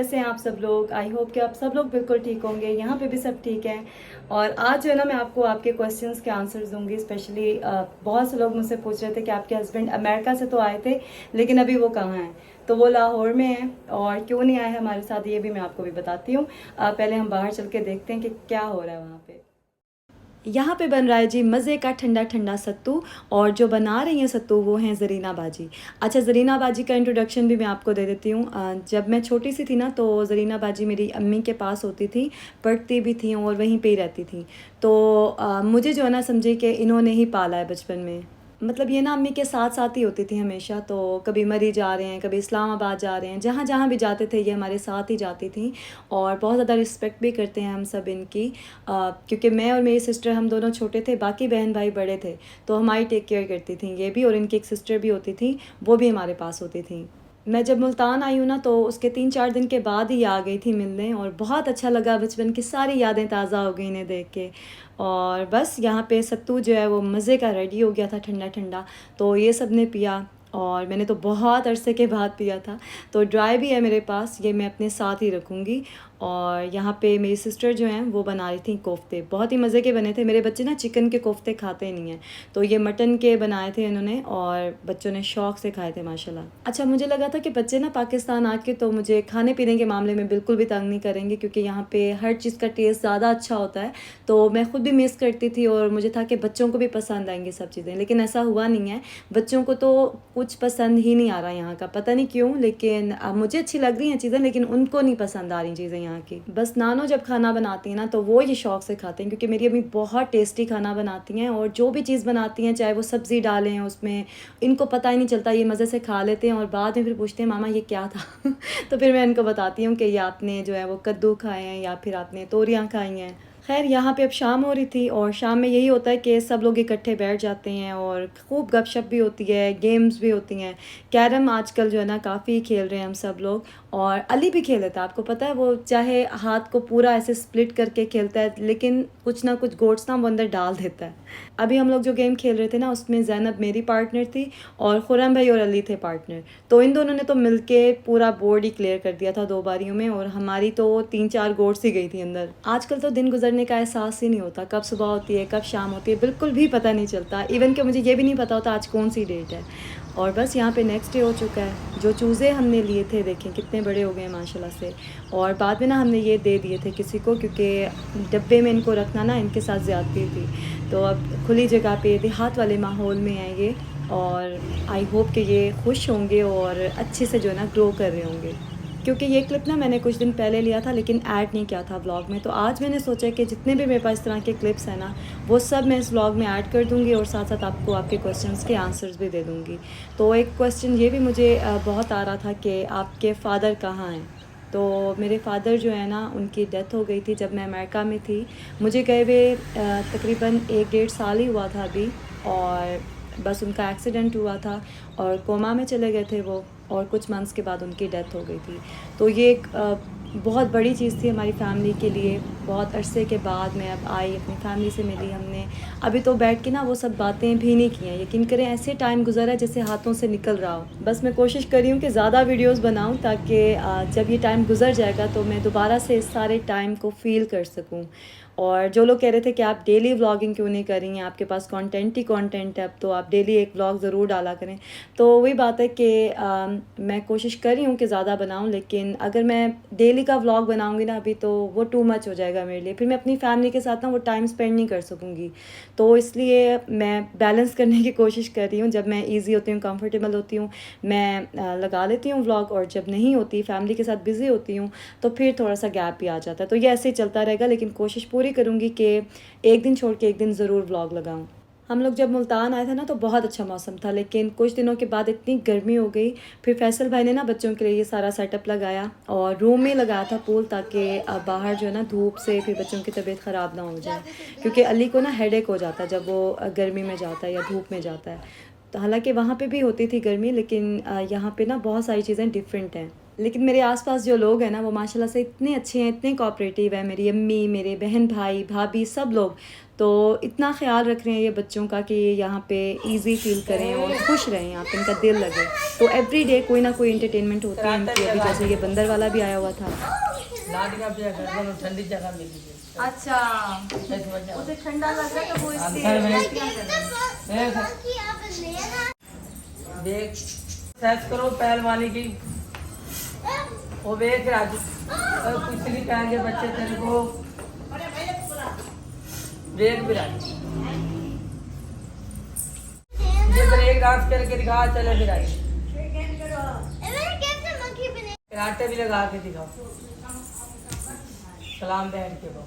कैसे हैं आप सब लोग। आई होप कि आप सब लोग बिल्कुल ठीक होंगे। यहाँ पे भी सब ठीक है। और आज जो है ना मैं आपको आपके क्वेश्चंस के आंसर्स दूंगी। स्पेशली बहुत से लोग मुझसे पूछ रहे थे कि आपके हस्बैंड अमेरिका से तो आए थे लेकिन अभी वो कहाँ हैं। तो वो लाहौर में हैं और क्यों नहीं आए हमारे साथ ये भी मैं आपको भी बताती हूँ। पहले हम बाहर चल के देखते हैं कि क्या हो रहा है वहाँ पे। यहाँ पे बन रहा है जी मज़े का ठंडा ठंडा सत्तू। और जो बना रही हैं सत्तू वो हैं ज़रीना बाजी। अच्छा, ज़रीना बाजी का इंट्रोडक्शन भी मैं आपको दे देती हूँ। जब मैं छोटी सी थी ना तो ज़रीना बाजी मेरी अम्मी के पास होती थी, पढ़ती भी थी और वहीं पे ही रहती थी। तो मुझे जो है ना समझे कि इन्होंने ही पाला है बचपन में। मतलब ये ना अम्मी के साथ साथ ही होती थी हमेशा। तो कभी मरी जा रहे हैं, कभी इस्लामाबाद जा रहे हैं, जहाँ जहाँ भी जाते थे ये हमारे साथ ही जाती थी। और बहुत ज़्यादा रिस्पेक्ट भी करते हैं हम सब इनकी। क्योंकि मैं और मेरी सिस्टर हम दोनों छोटे थे, बाकी बहन भाई बड़े थे, तो हमारी टेक केयर करती थी ये भी। और इनकी एक सिस्टर भी होती थी, वो भी हमारे पास होती थी। मैं जब मुल्तान आई हूँ ना तो उसके 3-4 दिन के बाद ही आ गई थी मिलने, और बहुत अच्छा लगा। बचपन की सारी यादें ताज़ा हो गई इन्हें देख के। और बस यहाँ पे सत्तू जो है वो मज़े का रेडी हो गया था, ठंडा ठंडा। तो ये सब ने पिया और मैंने तो बहुत अरसे के बाद पिया था। तो ड्राई भी है मेरे पास, ये मैं अपने साथ ही रखूँगी। और यहाँ पे मेरी सिस्टर जो हैं वो बना रही थी कोफ्ते, बहुत ही मज़े के बने थे। मेरे बच्चे ना चिकन के कोफ्ते खाते नहीं हैं, तो ये मटन के बनाए थे इन्होंने और बच्चों ने शौक़ से खाए थे माशाल्लाह। अच्छा, मुझे लगा था कि बच्चे ना पाकिस्तान आके तो मुझे खाने पीने के मामले में बिल्कुल भी तंग नहीं करेंगे, क्योंकि यहाँ पे हर चीज़ का टेस्ट ज़्यादा अच्छा होता है। तो मैं ख़ुद भी मिस करती थी और मुझे था कि बच्चों को भी पसंद आएंगी सब चीज़ें, लेकिन ऐसा हुआ नहीं है। बच्चों को तो कुछ पसंद ही नहीं आ रहा यहाँ का, पता नहीं क्यों। लेकिन मुझे अच्छी लग रही हैं चीज़ें, लेकिन उनको नहीं पसंद आ रही चीज़ें यहाँ की। बस नानो जब खाना बनाती हैं ना तो वो ये शौक़ से खाते हैं, क्योंकि मेरी अम्मी बहुत टेस्टी खाना बनाती हैं। और जो भी चीज़ बनाती हैं, चाहे वो सब्ज़ी डालें उसमें, इनको पता ही नहीं चलता, ये मज़े से खा लेते हैं। और बाद में फिर पूछते हैं मामा ये क्या था तो फिर मैं इनको बताती हूँ कि ये आपने जो है वो कद्दू खाए हैं या फिर आपने तोरियाँ खाई हैं। खैर, यहाँ पे अब शाम हो रही थी और शाम में यही होता है कि सब लोग इकट्ठे बैठ जाते हैं और खूब गपशप भी होती है, गेम्स भी होती हैं। कैरम आजकल जो है ना काफ़ी खेल रहे हैं हम सब लोग। और अली भी खेल लेता है, आपको पता है, वो चाहे हाथ को पूरा ऐसे स्प्लिट करके खेलता है, लेकिन कुछ ना कुछ गोट्स ना वो अंदर डाल देता है। अभी हम लोग जो गेम खेल रहे थे ना उसमें ज़ैनब मेरी पार्टनर थी और खुरम भाई और अली थे पार्टनर। तो इन दोनों ने तो मिलके पूरा बोर्ड ही क्लियर कर दिया था 2 बारियों में, और हमारी तो 3-4 गोट्स ही गई थी अंदर। आजकल तो दिन गुजरने का एहसास ही नहीं होता, कब सुबह होती है कब शाम होती है बिल्कुल भी पता नहीं चलता। इवन कि मुझे ये भी नहीं पता होता आज कौन सी डेट है। और बस यहाँ पे नेक्स्ट डे हो चुका है। जो चूज़े हमने लिए थे देखें कितने बड़े हो गए हैं माशाल्लाह से। और बाद में ना हमने ये दे दिए थे किसी को, क्योंकि डब्बे में इनको रखना ना इनके साथ ज़्यादती थी। तो अब खुली जगह पे देहात वाले माहौल में हैं ये। और आई होप कि ये खुश होंगे और अच्छे से जो है ना ग्रो कर रहे होंगे। क्योंकि ये क्लिप ना मैंने कुछ दिन पहले लिया था लेकिन ऐड नहीं किया था व्लॉग में। तो आज मैंने सोचा कि जितने भी मेरे पास इस तरह के क्लिप्स हैं ना वो सब मैं इस व्लॉग में ऐड कर दूँगी, और साथ साथ आपको आपके क्वेश्चंस के आंसर्स भी दे दूँगी। तो एक क्वेश्चन ये भी मुझे बहुत आ रहा था कि आपके फ़ादर कहाँ हैं। तो मेरे फ़ादर जो है ना उनकी डेथ हो गई थी जब मैं अमेरिका में थी। मुझे गए हुए तकरीबन 1-1.5 साल ही हुआ था अभी। और बस उनका एक्सीडेंट हुआ था और कोमा में चले गए थे वो, और कुछ मंथ्स के बाद उनकी डेथ हो गई थी। तो ये एक बहुत बड़ी चीज़ थी हमारी फ़ैमिली के लिए। बहुत अरसे के बाद मैं अब आई, अपनी फ़ैमिली से मिली हमने। अभी तो बैठ के ना वो सब बातें भी नहीं की हैं। यकीन करें ऐसे टाइम गुज़रा है जैसे हाथों से निकल रहा हो। बस मैं कोशिश कर रही हूँ कि ज़्यादा वीडियोस बनाऊँ, ताकि जब ये टाइम गुज़र जाएगा तो मैं दोबारा से इस सारे टाइम को फ़ील कर सकूँ। और जो लोग कह रहे थे कि आप डेली व्लॉगिंग क्यों नहीं कर रही हैं, आपके पास कंटेंट ही कंटेंट है, अब तो आप डेली एक व्लॉग ज़रूर डाला करें। तो वही बात है कि मैं कोशिश कर रही हूँ कि ज़्यादा बनाऊँ, लेकिन अगर मैं डेली का व्लॉग बनाऊँगी ना अभी तो वो टू मच हो जाएगा मेरे लिए। फिर मैं अपनी फैमिली के साथ ना वो टाइम स्पेंड नहीं कर सकूँगी। तो इसलिए मैं बैलेंस करने की कोशिश कर रही हूँ। जब मैं ईज़ी होती हूँ, कंफर्टेबल होती हूँ, मैं लगा लेती हूँ व्लॉग, और जब नहीं होती, फैमिली के साथ बिज़ी होती हूँ, तो फिर थोड़ा सा गैप भी आ जाता है। तो ये ऐसे ही चलता रहेगा, लेकिन कोशिश पूरी करूँगी कि एक दिन छोड़ के एक दिन ज़रूर व्लॉग लगाऊँ। हम लोग जब मुल्तान आए थे ना तो बहुत अच्छा मौसम था, लेकिन कुछ दिनों के बाद इतनी गर्मी हो गई। फिर फैसल भाई ने ना बच्चों के लिए ये सारा सेटअप लगाया और रूम में लगाया था पूल, ताकि बाहर जो है ना धूप से फिर बच्चों की तबीयत ख़राब ना हो जाए। क्योंकि अली को ना हेडेक हो जाता है जब वो गर्मी में जाता है या धूप में जाता है। तो हालांकि वहाँ पे भी होती थी गर्मी, लेकिन यहाँ पे ना बहुत सारी चीज़ें डिफरेंट हैं। लेकिन मेरे आसपास जो लोग हैं ना वो माशाल्लाह से इतने अच्छे हैं, इतने कोऑपरेटिव हैं। मेरी अम्मी, मेरे बहन भाई भाभी सब लोग। तो इतना ख्याल रख रहे हैं ये बच्चों का कि ये यहाँ पे इजी फील करें और खुश रहें, यहाँ पे इनका दिल लगे। तो एवरी डे कोई ना कोई एंटरटेनमेंट होती है इनकी। अभी जैसे ये बंदर वाला भी आया हुआ था। ठंडी जगह मिली अच्छा, उसे ठंडा लग रहा है तो वो देख सर्च करो पहलवानी की, वो देख राजू कुछ नहीं कहेंगे बच्चे तेरे को, देख भी राजू ये ब्रेक डांस करके दिखा, चले फिर आगे कराटे भी लगा के दिखाओ, सलाम बैठ के दो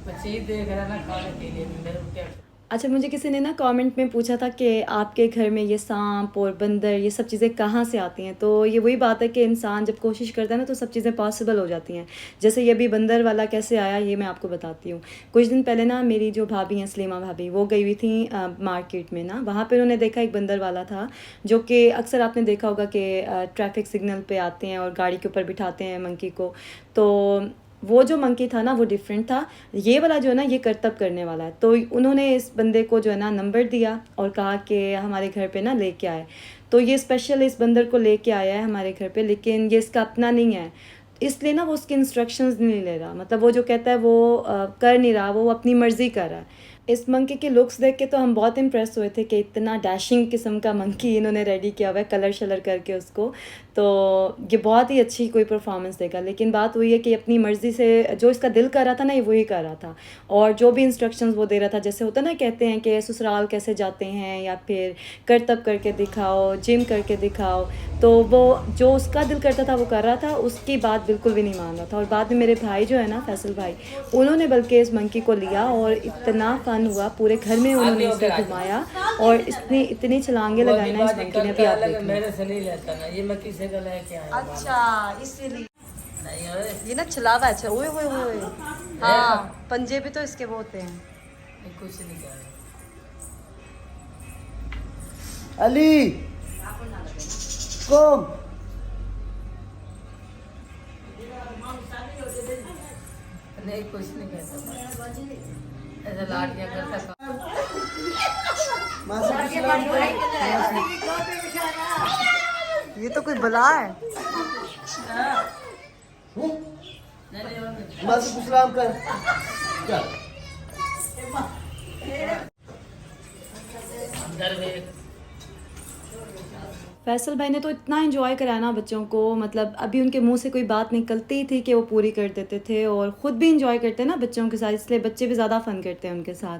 बच्चे ही देख रहे ना खाने के लिए मेरे को क्या। अच्छा, मुझे किसी ने ना कमेंट में पूछा था कि आपके घर में ये सांप और बंदर ये सब चीज़ें कहाँ से आती हैं। तो ये वही बात है कि इंसान जब कोशिश करता है ना तो सब चीज़ें पॉसिबल हो जाती हैं। जैसे ये भी बंदर वाला कैसे आया ये मैं आपको बताती हूँ। कुछ दिन पहले ना मेरी जो भाभी हैं सलीमा भाभी, वो गई हुई थी मार्केट में ना, वहाँ पर उन्होंने देखा एक बंदर वाला था जो कि अक्सर आपने देखा होगा कि ट्रैफिक सिग्नल पर आते हैं और गाड़ी के ऊपर बिठाते हैं मंकी को। तो वो जो मंकी था ना वो डिफरेंट था, ये वाला जो है ना ये करतब करने वाला है। तो उन्होंने इस बंदे को जो है ना नंबर दिया और कहा कि हमारे घर पे ना लेके आए। तो ये स्पेशल इस बंदर को लेके आया है हमारे घर पे, लेकिन ये इसका अपना नहीं है, इसलिए ना वो उसकी इंस्ट्रक्शंस नहीं ले रहा। मतलब वो जो कहता है वो कर नहीं रहा, वो अपनी मर्ज़ी कर रहा है। इस मंकी के लुक्स देख के तो हम बहुत इम्प्रेस हुए थे कि इतना डैशिंग किस्म का मंकी इन्होंने रेडी किया हुआ है कलर शलर करके उसको। तो ये बहुत ही अच्छी कोई परफॉर्मेंस देगा। लेकिन बात वही है कि अपनी मर्ज़ी से जो इसका दिल कर रहा था ना ये वही कर रहा था, और जो भी इंस्ट्रक्शंस वो दे रहा था, जैसे होता ना कहते हैं कि ससुराल कैसे जाते हैं या फिर करतब करके दिखाओ, जिम करके दिखाओ, तो वो जो उसका दिल करता था वो कर रहा था, उसकी बात बिल्कुल भी नहीं मान रहा था। और बाद में मेरे भाई जो है ना फैसल भाई, उन्होंने बल्कि इस मंकी को लिया और इतना फन हुआ, पूरे घर में उन्होंने इसे घुमाया और इसने इतनी छलांगे लगाई ना इस मंकी ने। भी आप देख मेरे से नहीं लेता ना ये, मैं किसी को लेके आया। अच्छा, इसीलिए नहीं ओए ये ना छलावा। अच्छा, ओए ओए ओए, हाँ पंजे भी तो इसके वो होते हैं। कुछ नहीं कह रहा अली कौन नहीं, कुछ नहीं कहता, ऐसा लाड़ियाँ करता। ये तो कोई बला है। सलाम कर क्या? अंदर देख फैसल भाई ने तो इतना एंजॉय कराया ना बच्चों को, मतलब अभी उनके मुंह से कोई बात निकलती थी कि वो पूरी कर देते थे, और ख़ुद भी इंजॉय करते हैं ना बच्चों के साथ, इसलिए बच्चे भी ज़्यादा फ़न करते हैं उनके साथ।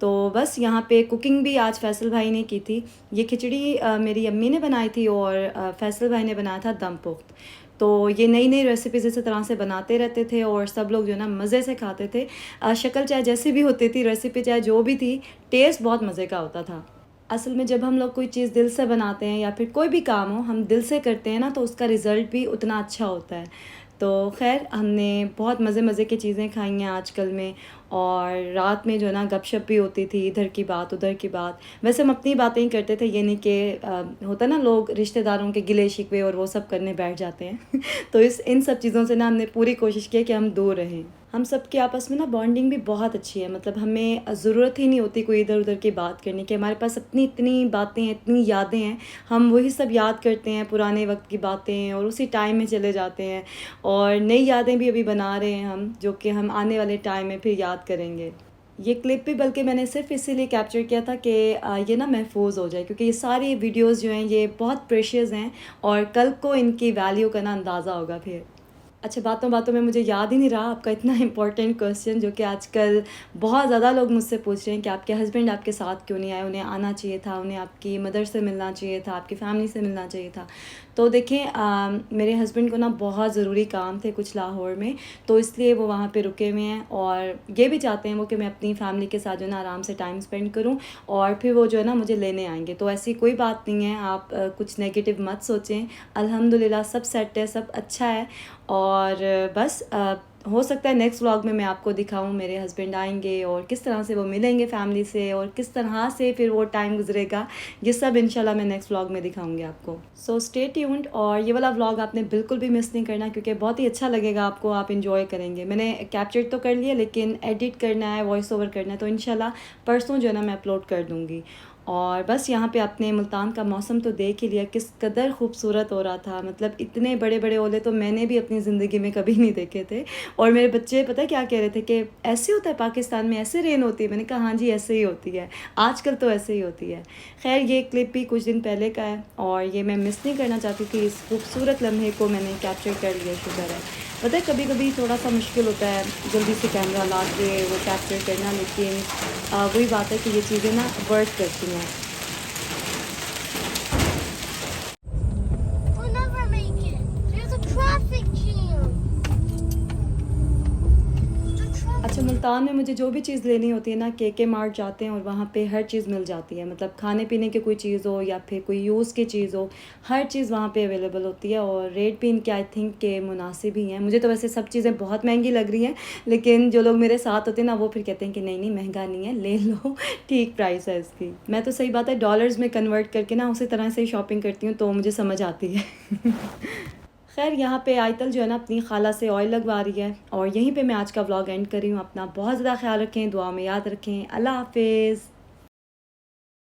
तो बस यहाँ पे कुकिंग भी आज फैसल भाई ने की थी। ये खिचड़ी मेरी अम्मी ने बनाई थी और फैसल भाई ने बनाया था दम पुख्त। तो ये नई नई रेसिपीज़ इसी तरह से बनाते रहते थे और सब लोग जो है ना मज़े से खाते थे। शक्ल चाहे जैसी भी होती थी, रेसिपी चाहे जो भी थी, टेस्ट बहुत मज़े का होता था। असल में जब हम लोग कोई चीज़ दिल से बनाते हैं या फिर कोई भी काम हो हम दिल से करते हैं ना, तो उसका रिज़ल्ट भी उतना अच्छा होता है। तो खैर हमने बहुत मज़े मज़े की चीज़ें खाई हैं आजकल में, और रात में जो है ना गपशप भी होती थी, इधर की बात उधर की बात। वैसे हम अपनी बातें ही करते थे, ये नहीं कि होता ना लोग रिश्तेदारों के गिले शिकवे और वो सब करने बैठ जाते हैं तो इन सब चीज़ों से ना हमने पूरी कोशिश की कि हम दूर रहें। हम सब के आपस में ना बॉन्डिंग भी बहुत अच्छी है, मतलब हमें ज़रूरत ही नहीं होती कोई इधर उधर की बात करने की। हमारे पास अपनी इतनी बातें हैं, इतनी यादें हैं, हम वही सब याद करते हैं पुराने वक्त की बातें, और उसी टाइम में चले जाते हैं और नई यादें भी अभी बना रहे हैं हम, जो कि हम आने वाले टाइम में फिर याद करेंगे। ये क्लिप भी बल्कि मैंने सिर्फ इसीलिए कैप्चर किया था कि ये ना महफूज हो जाए, क्योंकि ये सारी वीडियोस जो हैं ये बहुत प्रेशियस हैं और कल को इनकी वैल्यू का ना अंदाज़ा होगा फिर। अच्छा, बातों बातों में मुझे याद ही नहीं रहा आपका इतना इम्पोर्टेंट क्वेश्चन, जो कि आजकल बहुत ज़्यादा लोग मुझसे पूछ रहे हैं कि आपके हस्बैंड आपके साथ क्यों नहीं आए, उन्हें आना चाहिए था, उन्हें आपकी मदर से मिलना चाहिए था, आपकी फैमिली से मिलना चाहिए था। तो देखें मेरे हस्बैंड को ना बहुत ज़रूरी काम थे कुछ लाहौर में, तो इसलिए वो वहाँ पे रुके हुए हैं, और ये भी चाहते हैं वो कि मैं अपनी फैमिली के साथ जो है ना आराम से टाइम स्पेंड करूँ, और फिर वो जो है ना मुझे लेने आएंगे। तो ऐसी कोई बात नहीं है, आप कुछ नेगेटिव मत सोचें। अल्हम्दुलिल्लाह सब सेट है, सब अच्छा है, और बस हो सकता है नेक्स्ट व्लॉग में मैं आपको दिखाऊं मेरे हस्बैंड आएंगे और किस तरह से वो मिलेंगे फैमिली से और किस तरह से फिर वो टाइम गुजरेगा, ये सब इंशाल्लाह मैं नेक्स्ट व्लॉग में दिखाऊंगी आपको। सो स्टे ट्यून्ड, और ये वाला व्लॉग आपने बिल्कुल भी मिस नहीं करना क्योंकि बहुत ही अच्छा लगेगा आपको, आप इंजॉय करेंगे। मैंने कैप्चर तो कर लिया लेकिन एडिट करना है, वॉइस ओवर करना है, तो इंशाल्लाह परसों जो है ना मैं अपलोड कर दूँगी। और बस यहाँ पे आपने मुल्तान का मौसम तो देख ही लिया किस कदर खूबसूरत हो रहा था, मतलब इतने बड़े बड़े ओले तो मैंने भी अपनी ज़िंदगी में कभी नहीं देखे थे। और मेरे बच्चे पता है क्या कह रहे थे कि ऐसे होता है पाकिस्तान में, ऐसे रेन होती है? मैंने कहा हाँ जी ऐसे ही होती है, आजकल तो ऐसे ही होती है। खैर ये क्लिप भी कुछ दिन पहले का है और ये मैं मिस नहीं करना चाहती थी, इस खूबसूरत लम्हे को मैंने कैप्चर कर लिया, शुक्र है। पता है कभी कभी थोड़ा सा मुश्किल होता है जल्दी से कैमरा ला के वो कैप्चर करना, लेकिन वही बात है कि ये चीज़ें ना वर्क करती हैं। We'll never make it. There's a traffic jam. अच्छा, मुल्तान में मुझे जो भी चीज़ लेनी होती है ना, के मार्ट जाते हैं और वहाँ पे हर चीज़ मिल जाती है, मतलब खाने पीने की कोई चीज़ हो या फिर कोई यूज़ की चीज़ हो, हर चीज़ वहाँ पे अवेलेबल होती है और रेट भी इनके आई थिंक के मुनासिब ही हैं। मुझे तो वैसे सब चीज़ें बहुत महंगी लग रही हैं, लेकिन जो लोग मेरे साथ होते हैं ना वो फिर कहते हैं कि नहीं नहीं महंगा नहीं है, ले लो ठीक प्राइस है इसकी। मैं तो सही बात है डॉलर्स में कन्वर्ट करके ना उसी तरह से ही शॉपिंग करती हूँ तो मुझे समझ आती है। खैर यहाँ पे आयतल जो है ना अपनी खाला से ऑयल लगवा रही है और यहीं पे मैं आज का व्लॉग एंड कर रही हूँ। अपना बहुत ज़्यादा ख्याल रखें, दुआ में याद रखें। अल्लाह हाफिज़।